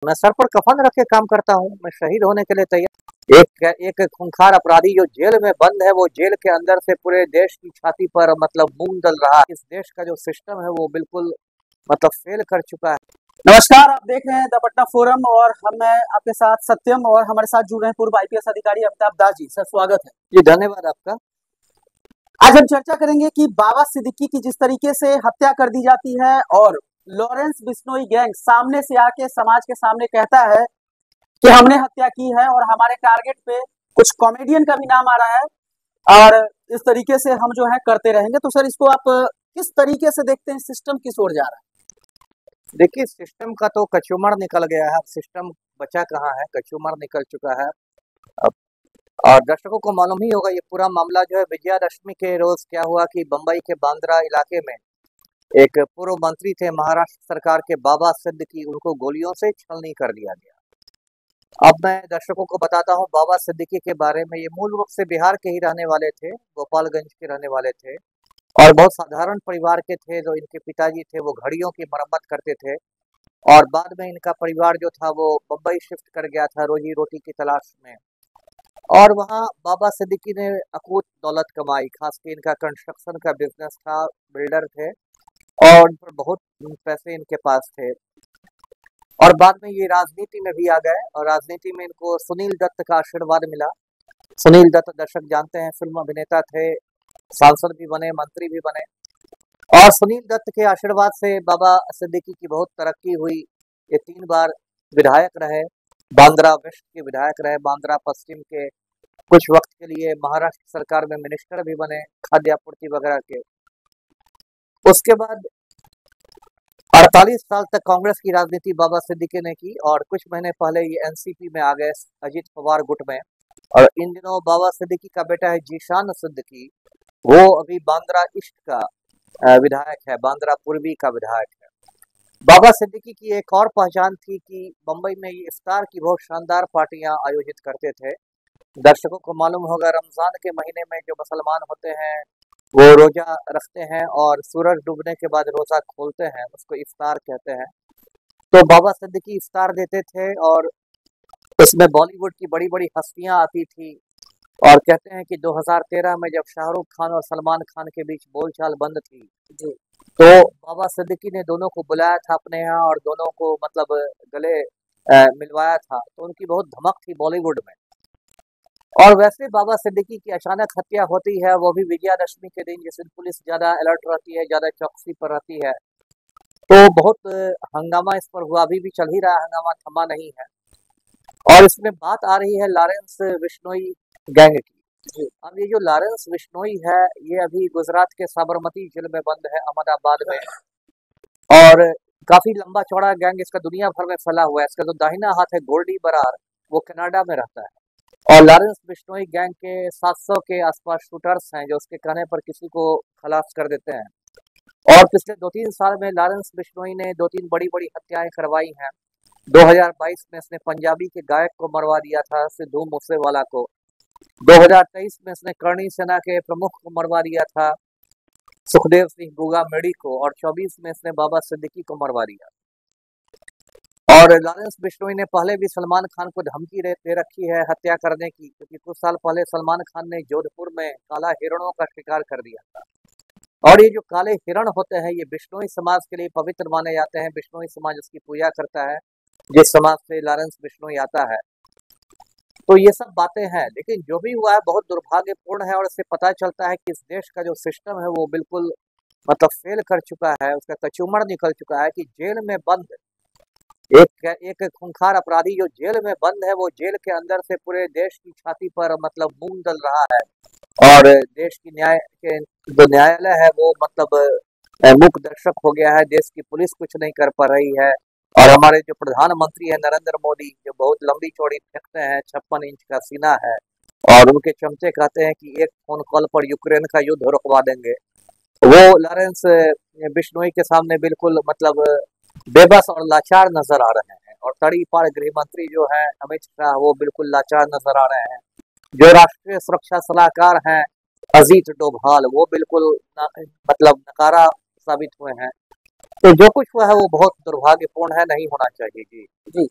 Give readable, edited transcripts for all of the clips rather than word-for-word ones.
मैं सर पर कफन रख के काम करता हूँ। मैं शहीद होने के लिए तैयार। एक एक खूंखार अपराधी जो जेल में बंद है, वो जेल के अंदर से पूरे देश की छाती पर मतलब मूंग दल रहा है। इस देश का जो सिस्टम है वो बिल्कुल मतलब फेल कर चुका है। नमस्कार, आप देख रहे हैं द पटना फोरम और मैं आपके साथ सत्यम और हमारे साथ जुड़ रहे हैं पूर्व आईपीएस अधिकारी अमिताभ दास जी। सर स्वागत है जी, धन्यवाद आपका। आज हम चर्चा करेंगे कि बाबा सिद्दीकी की जिस तरीके से हत्या कर दी जाती है और लॉरेंस बिश्नोई गैंग सामने से आके समाज के सामने कहता है कि हमने हत्या की है और हमारे टारगेट पे कुछ कॉमेडियन का भी नाम आ रहा है और इस तरीके से हम जो है करते रहेंगे। तो सर इसको आप किस तरीके से देखते हैं, सिस्टम किस ओर जा रहा है? देखिए, सिस्टम का तो कचूमर निकल गया है। सिस्टम बचा कहाँ है, कचूमर निकल चुका है अब। और दर्शकों को मालूम ही होगा ये पूरा मामला जो है विजयादशमी के रोज क्या हुआ कि बम्बई के बांद्रा इलाके में एक पूर्व मंत्री थे महाराष्ट्र सरकार के, बाबा सिद्दीकी, उनको गोलियों से छलनी कर दिया गया। अब मैं दर्शकों को बताता हूँ बाबा सिद्दीकी के बारे में। ये मूल रूप से बिहार के ही रहने वाले थे, गोपालगंज के रहने वाले थे और बहुत साधारण परिवार के थे। जो इनके पिताजी थे वो घड़ियों की मरम्मत करते थे और बाद में इनका परिवार जो था वो बम्बई शिफ्ट कर गया था रोजी रोटी की तलाश में। और वहाँ बाबा सिद्दीकी ने अकूत दौलत कमाई। खास के इनका कंस्ट्रक्शन का बिजनेस था, बिल्डर थे और बहुत पैसे इनके पास थे। और बाद में ये राजनीति में भी आ गए और राजनीति में इनको सुनील दत्त का आशीर्वाद मिला। सुनील दत्त दर्शक जानते हैं, फिल्म अभिनेता थे, सांसद भी बने, मंत्री भी बने। और सुनील दत्त के आशीर्वाद से बाबा सिद्दीकी की बहुत तरक्की हुई। ये 3 बार विधायक रहे, बांद्रा वेस्ट के विधायक रहे, बांद्रा पश्चिम के, कुछ वक्त के लिए महाराष्ट्र सरकार में मिनिस्टर भी बने खाद्य आपूर्ति वगैरह के। उसके बाद 48 साल तक कांग्रेस की राजनीति बाबा सिद्दीकी ने की और कुछ महीने पहले ये एनसीपी में आ गए, अजीत पवार गुट में। और इन दिनों बाबा सिद्दीकी का बेटा है जीशान सिद्दीकी, वो अभी बांद्रा ईस्ट का विधायक है, बांद्रा पूर्वी का विधायक है। बाबा सिद्दीकी की एक और पहचान थी कि मुंबई में ये इफ्तार की बहुत शानदार पार्टियां आयोजित करते थे। दर्शकों को मालूम होगा रमजान के महीने में जो मुसलमान होते हैं वो रोजा रखते हैं और सूरज डूबने के बाद रोजा खोलते हैं, उसको इफ्तार कहते हैं। तो बाबा सिद्दीकी इफ्तार देते थे और उसमें बॉलीवुड की बड़ी बड़ी हस्तियां आती थी। और कहते हैं कि 2013 में जब शाहरुख खान और सलमान खान के बीच बोलचाल बंद थी जी तो बाबा सिद्दीकी ने दोनों को बुलाया था अपने यहाँ और दोनों को मतलब गले मिलवाया था। तो उनकी बहुत धमक थी बॉलीवुड में। और वैसे बाबा सिद्दीकी की अचानक हत्या होती है, वो भी विजयादशमी के दिन, जिस दिन पुलिस ज्यादा अलर्ट रहती है, ज्यादा चौकसी पर रहती है। तो बहुत हंगामा इस पर हुआ, अभी भी चल ही रहा है, हंगामा थमा नहीं है। और इसमें बात आ रही है लॉरेंस बिश्नोई गैंग की। अब ये जो लॉरेंस बिश्नोई है ये अभी गुजरात के साबरमती जेल में बंद है, अहमदाबाद में। और काफी लंबा चौड़ा गैंग इसका दुनिया भर में फैला हुआ है। इसका जो दाहिना हाथ है गोल्डी बरार, वो कनाडा में रहता है। और लॉरेंस बिश्नोई गैंग के 700 के आसपास शूटर्स हैं जो उसके कहने पर किसी को खलास कर देते हैं। और पिछले 2-3 साल में लॉरेंस बिश्नोई ने 2-3 बड़ी बड़ी हत्याएं करवाई हैं। 2022 में इसने पंजाबी के गायक को मरवा दिया था, सिद्धू मूसेवाला को। 2023 में इसने करणी सेना के प्रमुख को मरवा दिया था, सुखदेव सिंह गुगा मेडी को। और 24 में इसने बाबा सिद्दीकी को मरवा दिया। और लॉरेंस बिश्नोई ने पहले भी सलमान खान को धमकी दे रखी है हत्या करने की, क्योंकि कुछ साल पहले सलमान खान ने जोधपुर में काला हिरणों का शिकार कर दिया था। और ये जो काले हिरण होते हैं ये बिश्नोई समाज के लिए पवित्र माने जाते हैं। बिश्नोई समाज उसकी पूजा करता है, जिस समाज से लॉरेंस बिश्नोई आता है। तो ये सब बातें हैं, लेकिन जो भी हुआ है बहुत दुर्भाग्यपूर्ण है। और इससे पता चलता है कि इस देश का जो सिस्टम है वो बिल्कुल मतलब फेल कर चुका है, उसका कचूमर निकल चुका है। कि जेल में बंद एक खूंखार अपराधी जो जेल में बंद है, वो जेल के अंदर से पूरे देश की छाती पर मतलब मूंग दल रहा है। और देश की जो न्यायालय है वो मतलब मूक दर्शक हो गया है। देश की पुलिस कुछ नहीं कर पा रही है। और हमारे जो प्रधानमंत्री है नरेंद्र मोदी, जो बहुत लंबी चौड़ी फेंकते हैं, 56 इंच का सीना है, और उनके चमचे कहते हैं कि एक फोन कॉल पर यूक्रेन का युद्ध रुकवा देंगे। वो लॉरेंस बिश्नोई के सामने बिल्कुल मतलब बेबस और लाचार नजर आ रहे हैं। और तड़ी पार गृह मंत्री जो है अमित शाह, वो बिल्कुल लाचार नजर आ रहे हैं। जो राष्ट्रीय सुरक्षा सलाहकार हैं अजीत डोभाल, वो बिल्कुल मतलब नकारा साबित हुए हैं। तो जो कुछ हुआ है वो बहुत दुर्भाग्यपूर्ण है, नहीं होना चाहिए। जी जी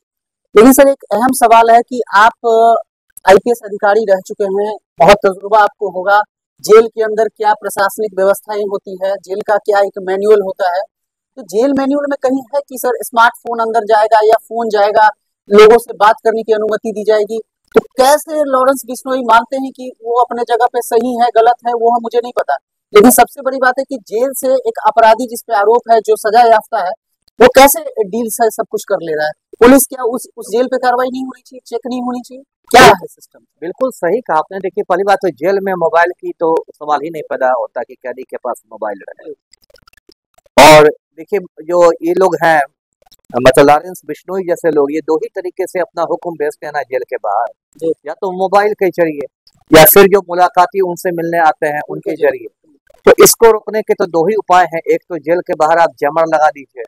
लेकिन सर एक अहम सवाल है कि आप आईपीएस अधिकारी रह चुके हैं, बहुत तजुर्बा आपको होगा, जेल के अंदर क्या प्रशासनिक व्यवस्थाएं होती है, जेल का क्या एक मैनुअल होता है, तो जेल मैनुअल में कहीं है कि सर स्मार्टफोन अंदर जाएगा या फोन जाएगा, लोगों से बात करने की अनुमति दी जाएगी? तो कैसे लॉरेंस बिश्नोई मानते हैं कि वो अपने जगह पे सही है गलत है, वो मुझे नहीं पता, लेकिन सबसे बड़ी बात है कि जेल से एक अपराधी जिसपे आरोप है, जो सजा याफ्ता है, वो कैसे डील से सब कुछ कर ले रहा है? पुलिस क्या उस जेल पे कार्रवाई नहीं होनी चाहिए, चेक नहीं होनी चाहिए, क्या है सिस्टम? बिल्कुल सही कहा आपने। देखिए, पहली बात तो जेल में मोबाइल की तो सवाल ही नहीं पैदा होता कि कैदी के पास मोबाइल रहे। और देखिए, जो ये लोग हैं, मतलब लॉरेंस बिश्नोई जैसे लोग, ये दो ही तरीके से अपना हुक्म भेजते हैं ना जेल के बाहर, या तो मोबाइल के जरिए या फिर जो मुलाकाती उनसे मिलने आते हैं उनके जरिए। तो इसको रोकने के तो दो ही उपाय हैं, एक तो जेल के बाहर आप जैमर लगा दीजिए,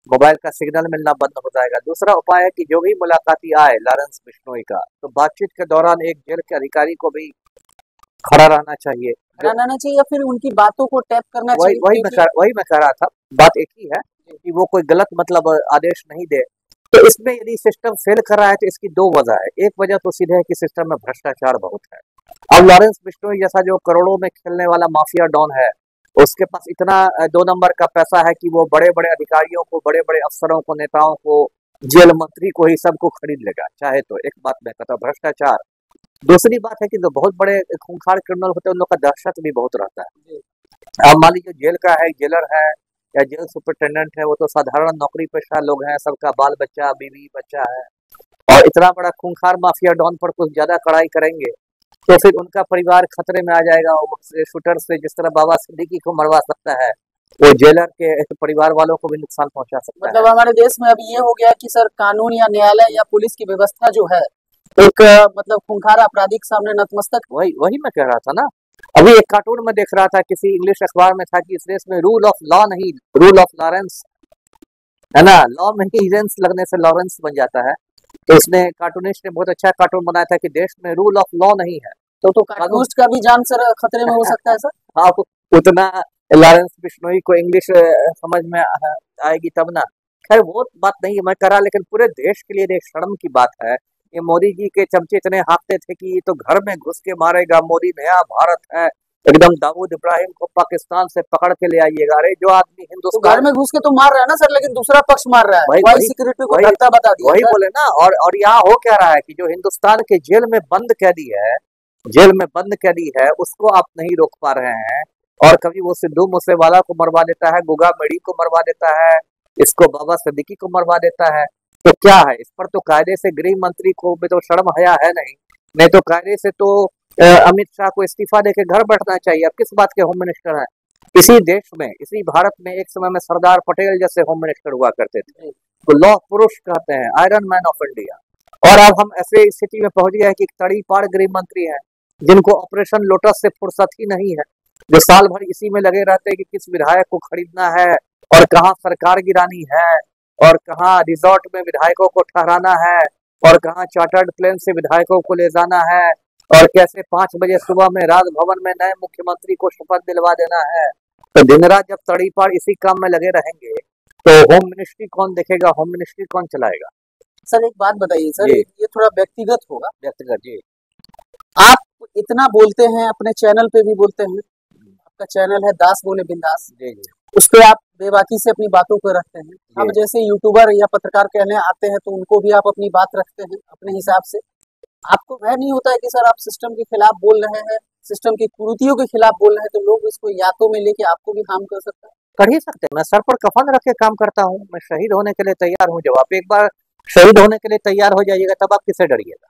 मोबाइल का सिग्नल मिलना बंद हो जाएगा। दूसरा उपाय है कि जो भी मुलाकाती आए लॉरेंस बिश्नोई का, तो बातचीत के दौरान एक जेल के अधिकारी को भी खड़ा रहना चाहिए, या फिर उनकी बातों को टैप करना चाहिए। वही मैं कह रहा था, बात एक ही है कि वो कोई गलत मतलब आदेश नहीं दे। तो इसमें यदि सिस्टम फेल कर रहा है तो इसकी दो वजह है। एक वजह तो सीधे है कि सिस्टम में भ्रष्टाचार बहुत है। अब लॉरेंस बिश्नोई जैसा जो करोड़ों में खेलने वाला माफिया डॉन है, उसके पास इतना 2 नंबर का पैसा है कि वो बड़े बड़े अधिकारियों को, बड़े बड़े अफसरों को, नेताओं को, जेल मंत्री को ही सबको खरीद लेगा चाहे तो। एक बात मैं कहता हूँ, भ्रष्टाचार। दूसरी बात है कि जो बहुत बड़े खूंखार क्रिमिनल होते हैं उन लोग का दहशत भी बहुत रहता है। अब मान लीजिए जेल का है, जेलर है या जेल सुपरिटेंडेंट है, वो तो साधारण नौकरी पेशा लोग हैं, सबका बाल बच्चा, बीवी बच्चा है, और इतना बड़ा खूंखार माफिया डॉन पर कुछ ज्यादा कड़ाई करेंगे तो फिर उनका परिवार खतरे में आ जाएगा। वो शूटर से जिस तरह बाबा सिद्दीकी को मरवा सकता है, वो जेलर के परिवार वालों को भी नुकसान पहुंचा सकता है। मतलब हमारे देश में अब ये हो गया कि सर कानून या न्यायालय या पुलिस की व्यवस्था जो है एक मतलब खूंखार अपराधी के सामने नतमस्तक। वही मैं कह रहा था ना, अभी एक कार्टून में देख रहा था, किसी इंग्लिश अखबार में था कि इस देश में रूल ऑफ लॉ नहीं, रूल ऑफ लॉरेंस है ना। लॉ में ही रेंस लगने से लॉरेंस बन जाता है। तो इसने, कार्टूनिस्ट ने बहुत अच्छा कार्टून बनाया था कि देश में रूल ऑफ लॉ नहीं है, तो कार्टूनिस्ट का भी जान सर खतरे में हो सकता है सर। हाँ, उतना लॉरेंस बिश्नोई को इंग्लिश समझ में आएगी तब ना। खैर वो बात नहीं है मैं कह रहा, लेकिन पूरे देश के लिए एक शर्म की बात है। ये मोदी जी के चमचे इतने हाँकते थे कि ये तो घर में घुस के मारेगा, मोदी नया भारत है, एकदम दाऊद इब्राहिम को पाकिस्तान से पकड़ के ले आइएगा। अरे जो आदमी हिंदुस्तान, तो घर में घुस के तो मार रहा है ना सर, लेकिन दूसरा पक्ष मार रहा है, वही सिक्योरिटी को धक्का बता दिया। वही बोले ना। और यहाँ हो क्या रहा है कि जो हिंदुस्तान के जेल में बंद कैदी है, जेल में बंद कैदी है, उसको आप नहीं रोक पा रहे हैं। और कभी वो सिद्धू मूसेवाला को मरवा देता है, गुगा मेड़ी को मरवा देता है, इसको बाबा सिद्दीकी को मरवा देता है। तो क्या है, इस पर तो कायदे से गृह मंत्री को भी तो शर्म हया है नहीं तो कायदे से तो अमित शाह को इस्तीफा देके घर बैठना चाहिए। अब किस बात के होम मिनिस्टर हैं? इसी देश में, इसी भारत में एक समय में सरदार पटेल जैसे होम मिनिस्टर हुआ करते थे, तो लौह पुरुष कहते हैं, आयरन मैन ऑफ इंडिया। और अब हम ऐसे स्थिति में पहुंच गए हैं कि तड़ीपार गृह मंत्री हैं जिनको ऑपरेशन लोटस से फुर्सत ही नहीं है, जो साल भर इसी में लगे रहते हैं कि किस विधायक को खरीदना है और कहाँ सरकार गिरानी है और कहाँ रिजॉर्ट में विधायकों को ठहराना है और कहाँ चार्टर्ड प्लेन से विधायकों को ले जाना है और कैसे 5 बजे सुबह में राजभवन में नए मुख्यमंत्री को शपथ दिलवा देना है। तो दिन रात जब तड़ीपार इसी काम में लगे रहेंगे तो होम मिनिस्ट्री कौन देखेगा, होम मिनिस्ट्री कौन चलाएगा? सर एक बात बताइए सर, ये थोड़ा व्यक्तिगत होगा। व्यक्तिगत जी, आप इतना बोलते हैं, अपने चैनल पे भी बोलते हैं, आपका चैनल है दास बोले बिंदास, उस पे आप बेबाकी से अपनी बातों को रखते हैं। अब जैसे यूट्यूबर या पत्रकार कहने आते हैं तो उनको भी आप अपनी बात रखते हैं अपने हिसाब से। आपको वह नहीं होता है कि सर आप सिस्टम के खिलाफ बोल रहे हैं, सिस्टम की कुरीतियों के खिलाफ बोल रहे हैं, तो लोग इसको यादों में लेके आपको भी हार्म कर सकते हैं? कर ही सकते हैं। मैं सर पर कफन रख के काम करता हूँ, मैं शहीद होने के लिए तैयार हूँ। जब आप एक बार शहीद होने के लिए तैयार हो जाइएगा तब आप किससे डरिएगा,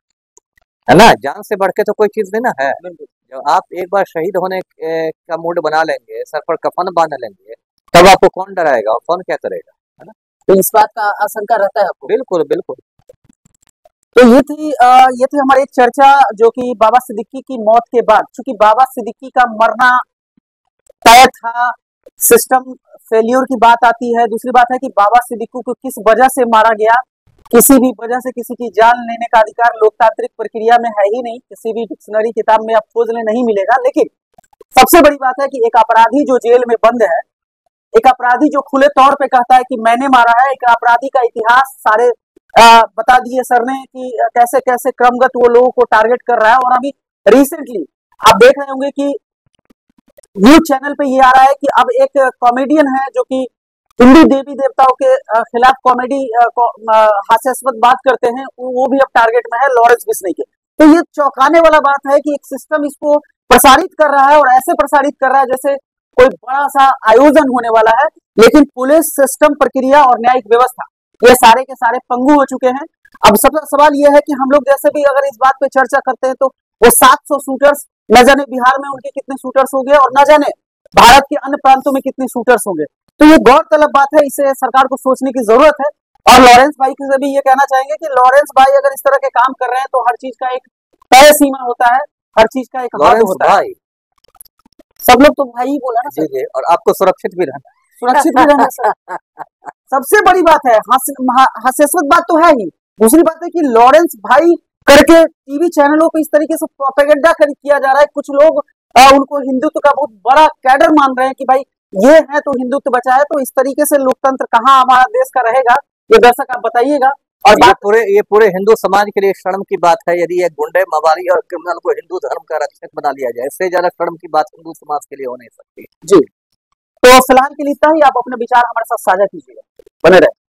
है ना। जान से बढ़ के तो कोई चीज नहीं ना है। जब आप एक बार शहीद होने का मूड बना लेंगे, सर पर कफन बांध लेंगे, तब आपको कौन डराएगा और कौन क्या करेगा, है ना। तो इस बात का आशंका रहता है आपको? बिल्कुल बिल्कुल। तो ये थी हमारी एक चर्चा जो कि बाबा सिद्दीकी की मौत के बाद, चूंकि बाबा सिद्दीकी का मरना तय था, सिस्टम फेल्योर की बात आती है। दूसरी बात है कि बाबा सिद्दीकी को किस वजह से मारा गया, किसी भी वजह से किसी की जान लेने का अधिकार लोकतांत्रिक प्रक्रिया में है ही नहीं, किसी भी डिक्शनरी किताब में आप खोज ले नहीं मिलेगा। लेकिन सबसे बड़ी बात है कि एक अपराधी जो जेल में बंद है, एक अपराधी जो खुले तौर पे कहता है कि मैंने मारा है, एक अपराधी का इतिहास सारे बता दिए सर ने कि कैसे कैसे क्रमगत वो लोगों को टारगेट कर रहा है। और अभी रिसेंटली आप देख रहे होंगे कि न्यूज चैनल पे ये आ रहा है कि अब एक कॉमेडियन है जो कि हिंदू देवी देवताओं के खिलाफ कॉमेडी हास्यास्पद बात करते हैं, वो भी अब टारगेट में है, लॉरेंस बिश्नोई के। तो ये चौंकाने वाला बात है कि एक सिस्टम इसको प्रसारित कर रहा है और ऐसे प्रसारित कर रहा है जैसे कोई बड़ा सा आयोजन होने वाला है, लेकिन पुलिस सिस्टम, प्रक्रिया और न्यायिक व्यवस्था ये सारे के सारे पंगु हो चुके हैं। अब सबसे सवाल यह है कि हम लोग जैसे भी अगर इस बात पे चर्चा करते हैं तो वो 700 शूटर्स, न जाने बिहार में उनके कितने शूटर्स होंगे और न जाने भारत के अन्य प्रांतों में कितने शूटर्स होंगे। तो ये गौरतलब बात है, इसे सरकार को सोचने की जरूरत है। और लॉरेंस भाई से भी ये कहना चाहेंगे कि लॉरेंस भाई अगर इस तरह के काम कर रहे हैं तो हर चीज का एक तय सीमा होता है, हर चीज का एक हद लॉरेंस होता है। भाई, सब लोग तो भाई ही बोला ना जी सर, जी, और आपको सुरक्षित भी रहना सुरक्षित भी रहना सर। सबसे बड़ी बात है, हास्यास्पद बात तो है ही। दूसरी बात है कि लॉरेंस भाई करके टीवी चैनलों पे इस तरीके से प्रोपेगेंडा किया जा रहा है। कुछ लोग उनको हिंदुत्व का बहुत बड़ा कैडर मान रहे हैं कि भाई ये है तो हिंदुत्व बचा है। तो इस तरीके से लोकतंत्र कहाँ हमारा देश का रहेगा, ये दर्शक आप बताइएगा। और ये पूरे हिंदू समाज के लिए शर्म की बात है यदि एक गुंडे, मवाली और क्रिमिनल को हिंदू धर्म का रक्षक बना लिया जाए। इससे ज्यादा शर्म की बात हिंदू समाज के लिए हो नहीं सकती। जी, तो फिलहाल के लिए इतना ही। आप अपने विचार हमारे साथ साझा कीजिएगा, बने रहे।